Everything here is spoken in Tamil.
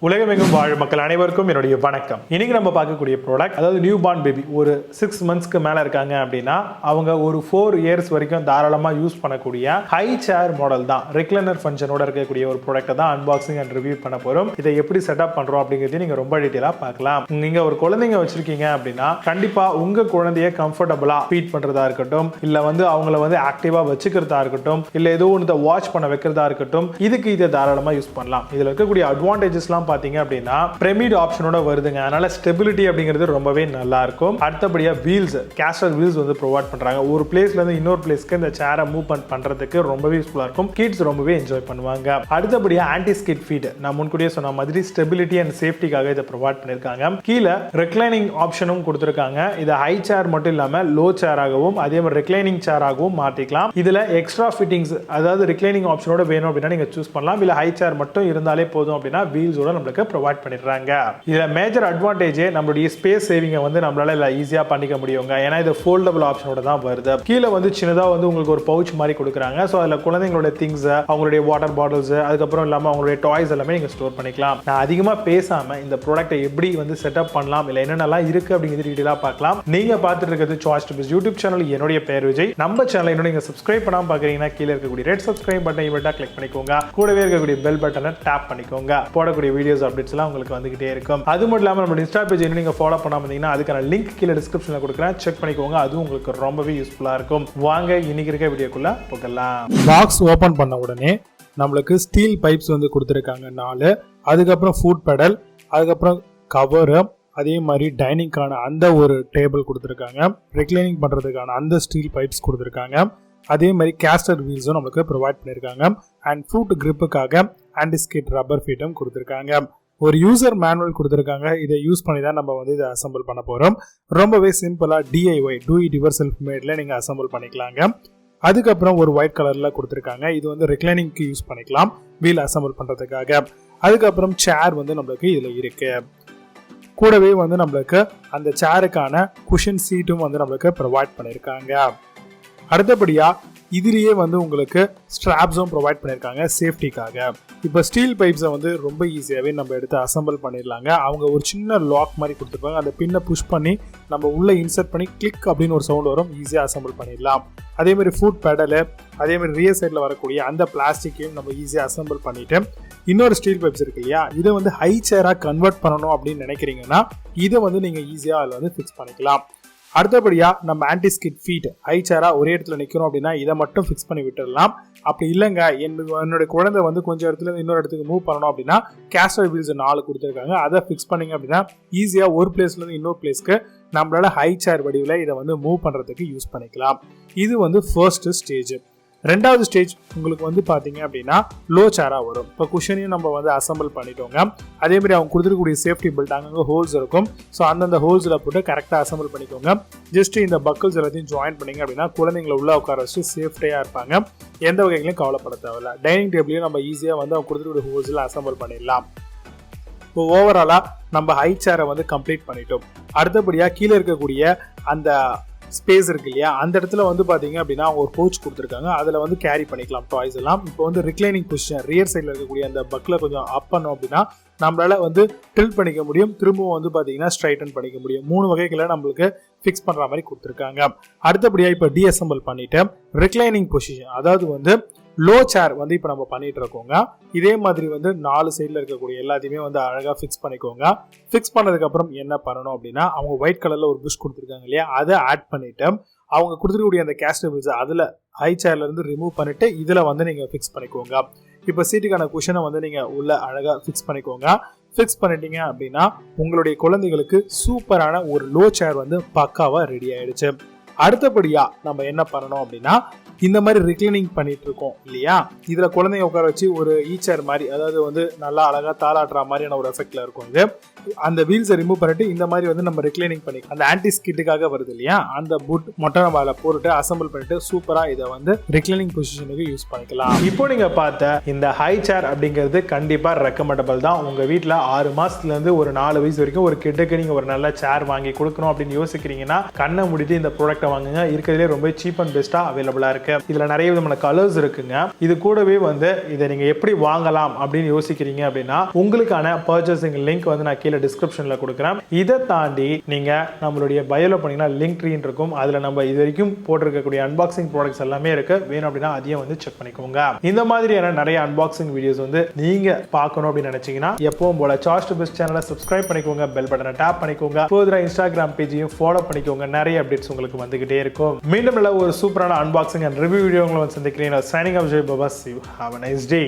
உலகமெங்கும் வாழும் மக்கள் அனைவருக்கும் என்னுடைய வணக்கம். இன்னைக்கு நம்ம பார்க்கக்கூடிய ப்ராடக்ட், அதாவது நியூ பார்ன் பேபி ஒரு 6 monthsக்கு மேல இருக்காங்க அப்படின்னா அவங்க ஒரு 4 years வரைக்கும் தாராளமா யூஸ் பண்ணக்கூடிய ஹை சேர் மாடல் தான். ரெக்லைனர் ஃபங்க்ஷனோட இருக்கக்கூடிய ஒரு ப்ராடக்ட்டை தான் அன்பாக்சிங் அண்ட் ரிவ்யூ பண்ண போறோம். இதை எப்படி செட்டப் பண்றோம் அப்படிங்கிறத நீங்க ரொம்ப டீடைலா பார்க்கலாம். நீங்க ஒரு குழந்தைங்க வச்சிருக்கீங்க அப்படின்னா கண்டிப்பா உங்க குழந்தைய கம்ஃபர்டபுளா ஃபீட் பண்றதா இருக்கட்டும், இல்ல அவங்கள ஆக்டிவா வச்சுக்கிறதா இருக்கட்டும், இல்ல ஏதோ ஒன்று வாட்ச் பண்ண வைக்கிறதா இருக்கட்டும், இதுக்கு இதை தாராளமா யூஸ் பண்ணலாம். இதுல இருக்கக்கூடிய அட்வான்டேஜஸ்லாம் பாத்தீங்க அப்படின்னா பிரமிட் ஆப்ஷனோட வருதுங்க. அதனால ஸ்டெபிலிட்டி அப்படிங்கிறது ரொம்பவே நல்லா இருக்கும். அடுத்தபடியா வீல்ஸ், கேஸ்டர் வீல்ஸ் ப்ரொவைட் பண்றாங்க. ஒரு பிளேஸ்ல இருந்து இன்னொரு பிளேஸ்க்கு இந்த சேரை மூவ் பண்றதுக்கு ரொம்பவே யூஸ்ஃபுல்லா இருக்கும். கிட்ஸ் ரொம்பவே என்ஜாய் பண்ணுவாங்க. அடுத்தபடியா ஆன்டி ஸ்கிட் ஃபீட், நான் முன்கூட்டியே சொன்ன மாதிரி ஸ்டெபிலிட்டி அண்ட் சேஃப்டிக்காக இதை ப்ரொவைட் பண்ணிருக்காங்க. கீழே ரெக்லைனிங் ஆப்ஷனும் கொடுத்திருக்காங்க. இதை ஹை சேர் மட்டும் இல்லாம லோ சேராகவும் அதே மாதிரி ரெக்லைனிங் சேராகவும் மாத்திக்கலாம். இதுல எக்ஸ்ட்ரா ஃபிட்டிங்ஸ், அதாவது ரெக்லைனிங் ஆப்ஷனோட வேணும் அப்படின்னா நீங்க சூஸ் பண்ணலாம். இல்ல ஹை சேர் மட்டும் இருந்தாலே போதும் அப்படின்னா வீல்ஸோட நம்மளுக்கு ப்ரொவைட் பண்ணிடுறாங்க. இதுல மேஜர் அட்வான்டேஜ் நம்மளுடைய ஸ்பேஸ் சேவிங்கை நம்மளால ஈஸியா பண்ணிக்க முடியுங்க. ஏன்னா இது ஃபோல்டபிள் ஆப்ஷனோட தான் வருது. கீழே சின்னதா உங்களுக்கு ஒரு பவுச் மாதிரி கொடுக்குறாங்க. ஸோ அதில் குழந்தைங்களோட திங்ஸ், அவங்களுடைய வாட்டர் பாட்டில்ஸ், அதுக்கப்புறம் இல்லாமல் அவங்களுடைய டாய்ஸ் எல்லாமே நீங்கள் ஸ்டோர் பண்ணிக்கலாம். நான் அதிகமாக பேசாம இந்த ப்ராடக்ட்டை எப்படி செட்டப் பண்ணலாம், இல்லை என்னென்னலாம் இருக்கு அப்படிங்கிறது டீடைலாக பார்க்கலாம். நீங்க பார்த்துட்டு இருக்கிறது சாய்ஸ் டு பிஸ் யூடியூப் சேனல். என்னுடைய பேர் விஜய். நம்ம சேனல் இன்னும் நீங்க சப்ஸ்கிரைப் பண்ணாம பார்க்குறீங்கன்னா கீழே இருக்கக்கூடிய ரெட் சப்ஸ்கிரைப் பட்டன் இவெண்டா கிளிக் பண்ணிக்கோங்க. கூடவே இருக்கக்கூடிய பெல் பட்டனை டேப் பண்ணிக்கோங்க. போடக்கூடிய வீடியோஸ் அப்டேட்ஸ் எல்லாம் உங்களுக்கு வந்துகிட்டே இருக்கும். அது மட்டும் இல்லாமல் நம்ம இன்ஸ்டா பேஜ் நீங்க ஃபாலோ பண்ணாம இருந்தீங்கன்னா அதுக்கான லிங்க் கீழே டிஸ்கிரிப்ஷன்ல கொடுக்குறேன், செக் பண்ணிக்கோங்க. அதுவும் உங்களுக்கு ரொம்பவே யூஸ்ஃபுல்லா இருக்கும். வாங்க இன்னைக்கு இருக்க வீடியோக்குள்ள போகலாம். பாக்ஸ் ஓபன் பண்ண உடனே நம்மளுக்கு ஸ்டீல் பைப்ஸ் கொடுத்திருக்காங்க 4. அதுக்கப்புறம் ஃபுட் பெடல், அதுக்கப்புறம் கவர், அதே மாதிரி டைனிங்கான அந்த ஒரு டேபிள் கொடுத்திருக்காங்க. ரெக்லைனிங் பண்றதுக்கான அந்த ஸ்டீல் பைப்ஸ் கொடுத்திருக்காங்க. அதே மாதிரி கேஸ்டர் வீல்ஸும் நம்மளுக்கு ப்ரொவைட் பண்ணிருக்காங்க. அண்ட் ஃபுட் கிரிப்புக்காக ஆன்டிஸ்கிட் ரப்பர் ஃபீட்டும் கொடுத்திருக்காங்க. ஒரு யூசர் மேனுவல் கொடுத்திருக்காங்க. இதை யூஸ் பண்ணி தான் நம்ம இதை அசம்பிள் பண்ண போறோம். ரொம்பவே சிம்பிளா DIY, do it yourself மேட்ல நீங்க அசம்பிள் பண்ணிக்கலாங்க. அதுக்கப்புறம் ஒரு ஒயிட் கலர்ல கொடுத்திருக்காங்க. இது ரெக்லைனிங்க்கு யூஸ் பண்ணிக்கலாம், வீல் அசம்பிள் பண்றதுக்காக. அதுக்கப்புறம் சேர் நம்மளுக்கு இதுல இருக்கு. கூடவே நம்மளுக்கு அந்த சேருக்கான குஷன் சீட்டும் நம்மளுக்கு ப்ரொவைட் பண்ணிருக்காங்க. அடுத்தபடியா இதுலயே உங்களுக்கு ஸ்ட்ராப்ஸும் ப்ரொவைட் பண்ணிருக்காங்க சேஃப்டிக்காக. இப்போ ஸ்டீல் பைப்ஸை ரொம்ப ஈஸியாவே நம்ம எடுத்து அசம்பிள் பண்ணிடலாங்க. அவங்க ஒரு சின்ன லாக் மாதிரி கொடுத்துருப்பாங்க. அந்த பின்னை புஷ் பண்ணி நம்ம உள்ள இன்சர்ட் பண்ணி கிளிக் அப்படின்னு ஒரு சவுண்ட் வரும். ஈஸியா அசம்பிள் பண்ணிடலாம். அதே மாதிரி ஃபுட் பெடலு, அதே மாதிரி ரியர் சைட்ல வரக்கூடிய அந்த பிளாஸ்டிக்கையும் நம்ம ஈஸியா அசம்பிள் பண்ணிட்டு, இன்னொரு ஸ்டீல் பைப்ஸ் இருக்கு இல்லையா, இதை ஹை சேரா கன்வெர்ட் பண்ணணும் அப்படின்னு நினைக்கிறீங்கன்னா இதை நீங்க ஈஸியா அதில் ஃபிக்ஸ் பண்ணிக்கலாம். அடுத்தபடியா நம்ம ஆன்டிஸ்கிட் ஃபீட், ஹை சேரா ஒரே இடத்துல நிற்கணும் அப்படின்னா இதை மட்டும் ஃபிக்ஸ் பண்ணி விட்டுடலாம். அப்படி இல்லைங்க, என்னுடைய குழந்தை கொஞ்சம் இடத்துல இன்னொரு இடத்துக்கு மூவ் பண்ணணும் அப்படின்னா கேஸ்டர் வீல்ஸ் 4 கொடுத்துருக்காங்க. அதை ஃபிக்ஸ் பண்ணீங்க அப்படின்னா ஈஸியா ஒரு பிளேஸ்ல இருந்து இன்னொரு பிளேஸ்க்கு நம்மளால ஹை சேர் வடிவில் இதை மூவ் பண்றதுக்கு யூஸ் பண்ணிக்கலாம். இது ஃபர்ஸ்ட் ஸ்டேஜ். ரெண்டாவது ஸ்டேஜ் உங்களுக்கு பாத்தீங்க அப்படின்னா லோ சேரா வரும். இப்போ குஷனையும் நம்ம அசம்பிள் பண்ணிட்டோங்க. அதே மாதிரி அவங்க கொடுத்துருக்கக்கூடிய சேஃப்டி பெல்ட் அங்கங்க ஹோல்ஸ் இருக்கும். ஸோ அந்தந்த ஹோல்ஸ்ல போட்டு கரெக்டாக அசம்பிள் பண்ணிக்கோங்க. ஜஸ்ட் இந்த பக்கிள்ஸ் எல்லாத்தையும் ஜாயின் பண்ணீங்க அப்படின்னா குழந்தைங்களை உள்ள உட்கார வச்சு சேஃப்டியா இருப்பாங்க. எந்த வகைகளையும் கவலைப்பட தேவையில்ல. டைனிங் டேபிளையும் நம்ம ஈஸியா அவங்க கொடுத்துருக்கூடிய ஹோல்ஸ்ல அசம்பிள் பண்ணிடலாம். இப்போ ஓவராலா நம்ம ஹை சேரை கம்ப்ளீட் பண்ணிட்டோம். அடுத்தபடியா கீழே இருக்கக்கூடிய அந்த ஸ்பேஸ் இருக்கு இல்லையா, அந்த இடத்துல பாத்தீங்க அப்படின்னா ஒரு பவுச் கொடுத்துருக்காங்க. அதுல கேரி பண்ணிக்கலாம் டாய்ஸ் எல்லாம். இப்போ ரிக்ளைனிங் பொசிஷன், ரியர் சைட்ல இருக்கக்கூடிய அந்த பக்ல கொஞ்சம் அப் பண்ணோம் அப்படின்னா நம்மளால டில்ட் பண்ணிக்க முடியும். திரும்பவும் பாத்தீங்கன்னா ஸ்ட்ரைட்டன் பண்ணிக்க முடியும். 3 வகைகளை நம்மளுக்கு ஃபிக்ஸ் பண்ற மாதிரி கொடுத்துருக்காங்க. அடுத்தபடியா இப்போ டிஅசம்பிள் பண்ணிட்டு ரிக்ளைனிங் பொசிஷன், அதாவது லோ சேர் இப்போ நம்ம பண்ணிட்டு இருக்கோங்க. இதே மாதிரி 4 சைட்ல இருக்கக்கூடிய எல்லாத்தையுமே அழகா ஃபிக்ஸ் பண்ணிக்கோங்க. ஃபிக்ஸ் பண்ணதுக்கு அப்புறம் என்ன பண்ணணும் அப்படின்னா அவங்க ஒயிட் கலர்ல ஒரு புஷ் கொடுத்துருக்காங்க இல்லையா, அதை ஆட் பண்ணிட்டு அவங்க கொடுத்துருக்கூடிய அந்த கேஸ்டர் வீல்ஸ் அதுல ஹை சேர்ல இருந்து ரிமூவ் பண்ணிட்டு இதுல நீங்க ஃபிக்ஸ் பண்ணிக்கோங்க. இப்போ சீட்டுக்கான குஷனை நீங்க உள்ள அழகா ஃபிக்ஸ் பண்ணிக்கோங்க. ஃபிக்ஸ் பண்ணிட்டீங்க அப்படின்னா உங்களுடைய குழந்தைகளுக்கு சூப்பரான ஒரு லோ சேர் பக்காவா ரெடி ஆயிடுச்சு. அடுத்தபடியா நம்ம என்ன பண்ணணும் அப்படின்னா இந்த மாதிரி ரெக்லைனிங் பண்ணிட்டு இருக்கோம் இல்லையா, இதுல குழந்தைங்க உட்கார வச்சு ஒரு ஈச்சர் மாதிரி, அதாவது நல்லா அழகா தாளாட்டுற மாதிரியான ஒரு எஃபெக்ட்ல இருக்கும். அந்த வீல்ஸை ரிமூவ் பண்ணிட்டு இந்த மாதிரி வந்து நம்ம ரெக்ளைனிங் பண்ணி அந்த ஆன்டி ஸ்கிட்டுக்காக வருது இல்லையா, அந்த புட் மொட்டை மேல போட்டுட்டு அசம்பிள் பண்ணிட்டு சூப்பரா இதை வந்து ரெக்ளைனிங் பொசிஷனுக்கு யூஸ் பண்ணிக்கலாம். இப்போ நீங்க பார்த்த இந்த ஹை சேர் அப்படிங்கிறது கண்டிப்பா ரெக்கமெண்டபிள் தான். உங்க வீட்டுல 6 மாசத்துல இருந்து ஒரு 4 வயசு வரைக்கும் ஒரு கிட்டுக்கு நீங்க ஒரு நல்ல சேர் வாங்கி கொடுக்கணும் அப்படின்னு யோசிக்கிறீங்கன்னா கண்ணை முடிட்டு இந்த ப்ராடக்ட்டை வாங்குங்க. இருக்கிறதுலே ரொம்ப சீப் அண்ட் பெஸ்டா அவைலபிளா இருக்கு. இதுல நிறைய விதமான கலர்ஸ் இருக்குங்க. இது கூடவே வந்து இதை நீங்க எப்படி வாங்கலாம் அப்படின்னு யோசிக்கிறீங்க அப்படின்னா உங்களுக்கான பர்ச்சேசிங் லிங்க் வந்து நான் கீழே டிஸ்கிரிப்ஷன்ல கொடுக்குறேன். இதை தாண்டி நீங்க நம்மளுடைய பயோல பண்ணீங்கன்னா லிங்க் ட்ரீன் இருக்கும். அதுல நம்ம இது வரைக்கும் போட்டிருக்கக்கூடிய அன்பாக்சிங் ப்ராடக்ட்ஸ் எல்லாமே இருக்கு. வேணும் அப்படின்னா அதையும் வந்து செக் பண்ணிக்கோங்க. இந்த மாதிரியான நிறைய அன்பாக்சிங் வீடியோஸ் வந்து நீங்க பார்க்கணும் அப்படின்னு நினைச்சீங்கன்னா எப்பவும் போல சாய்ஸ் டு பெஸ்ட் சேனலை சப்ஸ்கிரைப் பண்ணிக்கோங்க, பெல் பட்டனை டேப் பண்ணிக்கோங்க, ஃபர்தரா இன்ஸ்டாகிராம் பேஜையும் ஃபாலோ பண்ணிக்கோங்க. நிறைய அப்டேட்ஸ் உங்களுக்கு வந்துகிட்டே இருக்கும். மீண்டும் ஒரு சூப்பரான அன்பாக்சிங் அண்ட் ரிவ்யூ வீடியோ உங்களை வந்து சந்திக்கிறேன். Signing off Jai Baba. See you. Have a nice day.